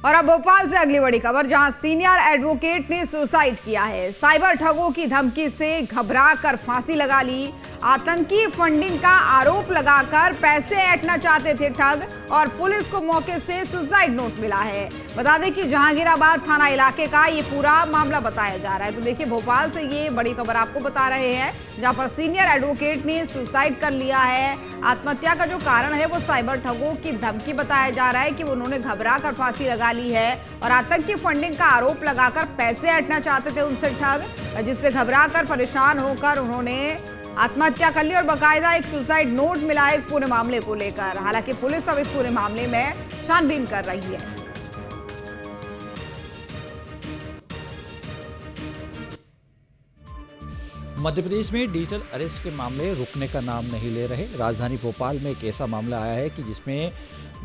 और अब भोपाल से अगली बड़ी खबर, जहां सीनियर एडवोकेट ने सुसाइड किया है। साइबर ठगों की धमकी से घबराकर फांसी लगा ली। आतंकी फंडिंग का आरोप लगाकर पैसे ऐंठना चाहते थे ठग, और पुलिस को मौके से सुसाइड नोट मिला है। बता दें कि जहांगीराबाद थाना इलाके का ये पूरा मामला बताया जा रहा है। तो देखिए, भोपाल से ये बड़ी खबर आपको बता रहे हैं, जहां पर सीनियर एडवोकेट ने सुसाइड कर लिया है। आत्महत्या का जो कारण है वो साइबर ठगों की धमकी बताया जा रहा है कि उन्होंने घबरा कर फांसी लगा ली है और आतंकी फंडिंग का आरोप लगाकर पैसे ऐंठना चाहते थे उनसे ठग, जिससे घबरा कर परेशान होकर उन्होंने आत्महत्या कर ली और बाकायदा एक सुसाइड नोट मिला है इस पूरे मामले को लेकर। हालांकि पुलिस अब इस पूरे मामले में छानबीन कर रही है। मध्य प्रदेश में डिजिटल अरेस्ट के मामले रुकने का नाम नहीं ले रहे। राजधानी भोपाल में एक ऐसा मामला आया है कि जिसमें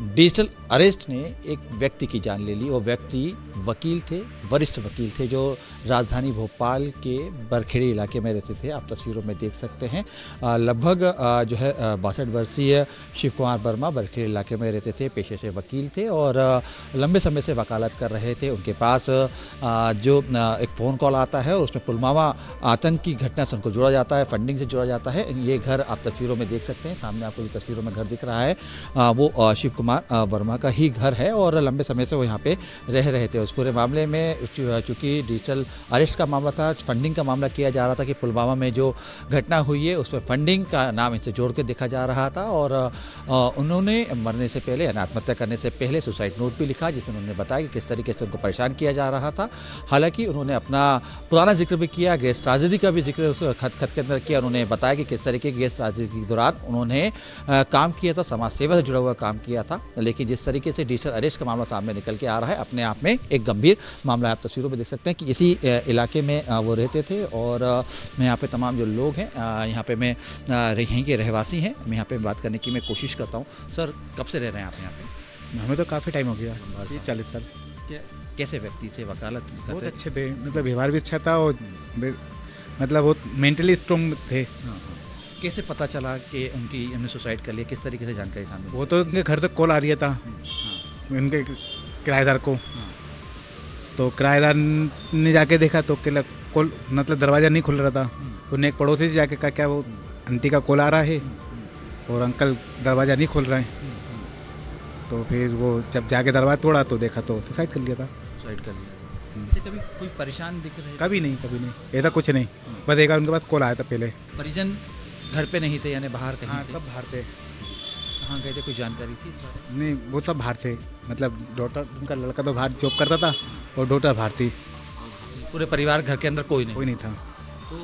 डिजिटल अरेस्ट ने एक व्यक्ति की जान ले ली। वो व्यक्ति वकील थे, वरिष्ठ वकील थे, जो राजधानी भोपाल के बरखेड़ी इलाके में रहते थे। आप तस्वीरों में देख सकते हैं। लगभग जो है 62 वर्षीय शिव कुमार वर्मा बरखेड़ी इलाके में रहते थे, पेशे से वकील थे और लंबे समय से वकालत कर रहे थे। उनके पास जो एक फ़ोन कॉल आता है, उसमें पुलवामा आतंक की घटना से उनको जोड़ा जाता है, फंडिंग से जोड़ा जाता है। ये घर आप तस्वीरों में देख सकते हैं, सामने आपको ये तस्वीरों में घर दिख रहा है, वो शिव कुमार वर्मा का ही घर है और लंबे समय से वो यहाँ पे रह रहे थे। उस पूरे मामले में चूँकि डिजिटल अरेस्ट का मामला था, फंडिंग का मामला किया जा रहा था कि पुलवामा में जो घटना हुई है उसमें फंडिंग का नाम इनसे जोड़ के देखा जा रहा था। और उन्होंने मरने से पहले यानी आत्महत्या करने से पहले सुसाइड नोट भी लिखा, जिसमें उन्होंने बताया कि किस तरीके से उनको परेशान किया जा रहा था। हालांकि उन्होंने अपना पुराना जिक्र भी किया, गैस ट्राजेडी का भी जिक्र उस खत के अंदर किया। उन्होंने बताया कि किस तरीके की गैस ट्राजेडी के दौरान उन्होंने काम किया था, समाज सेवा से जुड़ा हुआ काम किया था। लेकिन जिस तरीके से डिजिटल अरेस्ट का मामला सामने निकल के आ रहा है, अपने आप में एक गंभीर मामला। आप तस्वीरों में देख सकते हैं कि इसी इलाके में वो रहते थे। और मैं यहाँ पे तमाम जो लोग हैं, यहाँ पे मैं यहीं के रहवासी हैं, मैं यहाँ पे बात करने की मैं कोशिश करता हूँ। सर, कब से रह रहे हैं आप यहाँ पे? हमें तो काफ़ी टाइम हो गया, 40 साल। कैसे व्यक्ति थे? वकालत बहुत अच्छे थे, मतलब व्यवहार भी अच्छा था और मतलब वो मेंटली स्ट्रॉन्ग थे। कैसे पता चला कि उन्होंने सुसाइड कर लिया? किस तरीके से जानकारी सामने? वो तो उनके घर तक कॉल आ रही था उनके किराएदार को। तो किराएदार ने जाके देखा तो कॉल मतलब दरवाज़ा नहीं खुल रहा था। उन्हें एक पड़ोसी से जाके कहा क्या वो आंटी का कॉल आ रहा है और अंकल दरवाज़ा नहीं खोल रहे हैं। तो फिर वो जब जाके दरवाज़ा तोड़ा तो देखा तो सुसाइड कर लिया था। सुसाइड कर लिया। कभी कोई परेशान दिख रहे? कभी नहीं, ऐसा कुछ नहीं। बस एक बार उनके पास कॉल आया था पहले। परिजन घर पे नहीं थे, यानी बाहर कहीं? हाँ, थे? सब बाहर थे। कहाँ गए थे? कोई जानकारी थी? नहीं, वो सब बाहर थे। मतलब डॉटर, उनका लड़का तो बाहर जॉब करता था और डॉटर बाहर थी। पूरे परिवार घर के अंदर कोई नहीं था। तो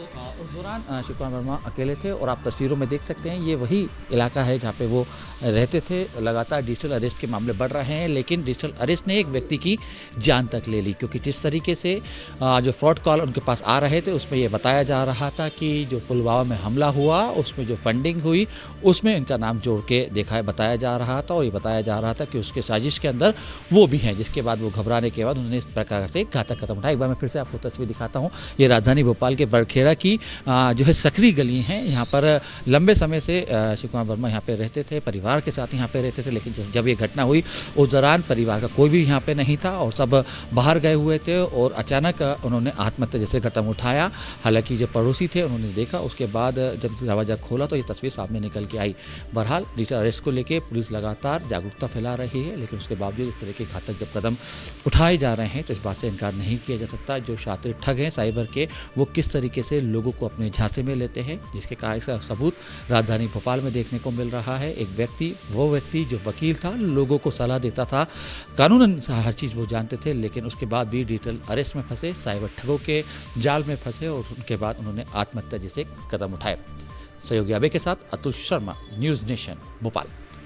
उस दौरान शिव कुमार वर्मा अकेले थे। और आप तस्वीरों में देख सकते हैं, ये वही इलाका है जहाँ पे वो रहते थे। लगातार डिजिटल अरेस्ट के मामले बढ़ रहे हैं, लेकिन डिजिटल अरेस्ट ने एक व्यक्ति की जान तक ले ली, क्योंकि जिस तरीके से जो फ्रॉड कॉल उनके पास आ रहे थे उसमें ये बताया जा रहा था कि जो पुलवामा में हमला हुआ उसमें जो फंडिंग हुई उसमें इनका नाम जोड़ के बताया जा रहा था। और ये बताया जा रहा था कि उसके साजिश के अंदर वो भी हैं, जिसके बाद वो घबराने के बाद उन्होंने इस प्रकार से घातक कदम उठाया। एक बार मैं फिर से आपको तस्वीर दिखाता हूँ। ये राजधानी भोपाल के बरखेड़ा की जो है सकरी गली हैं। यहाँ पर लंबे समय से शिव कुमार वर्मा यहाँ पे रहते थे, परिवार के साथ यहाँ पे रहते थे। लेकिन जब ये घटना हुई उस दौरान परिवार का कोई भी यहाँ पे नहीं था और सब बाहर गए हुए थे। और अचानक उन्होंने आत्महत्या जैसे कदम उठाया। हालांकि जो पड़ोसी थे उन्होंने देखा, उसके बाद जब दरवाज़ा खोला तो ये तस्वीर सामने निकल के आई। बहरहाल डिजिटल अरेस्ट को लेकर पुलिस लगातार जागरूकता फैला रही है, लेकिन उसके बावजूद इस तरह के घातक जब कदम उठाए जा रहे हैं तो इस बात से इनकार नहीं किया जा सकता। जो शातिर ठग हैं साइबर के, वो किस तरीके से लोगों को अपने झांसे में लेते हैं, जिसके कारण इसका सबूत राजधानी भोपाल में देखने को मिल रहा है। एक व्यक्ति, वो व्यक्ति जो वकील था, लोगों को सलाह देता था, कानूनन हर चीज़ वो जानते थे, लेकिन उसके बाद भी डिजिटल अरेस्ट में फंसे, साइबर ठगों के जाल में फंसे और उनके बाद उन्होंने आत्महत्या जैसे कदम उठाए। सहयोगी अबे के साथ अतुल शर्मा, न्यूज़ नेशन, भोपाल।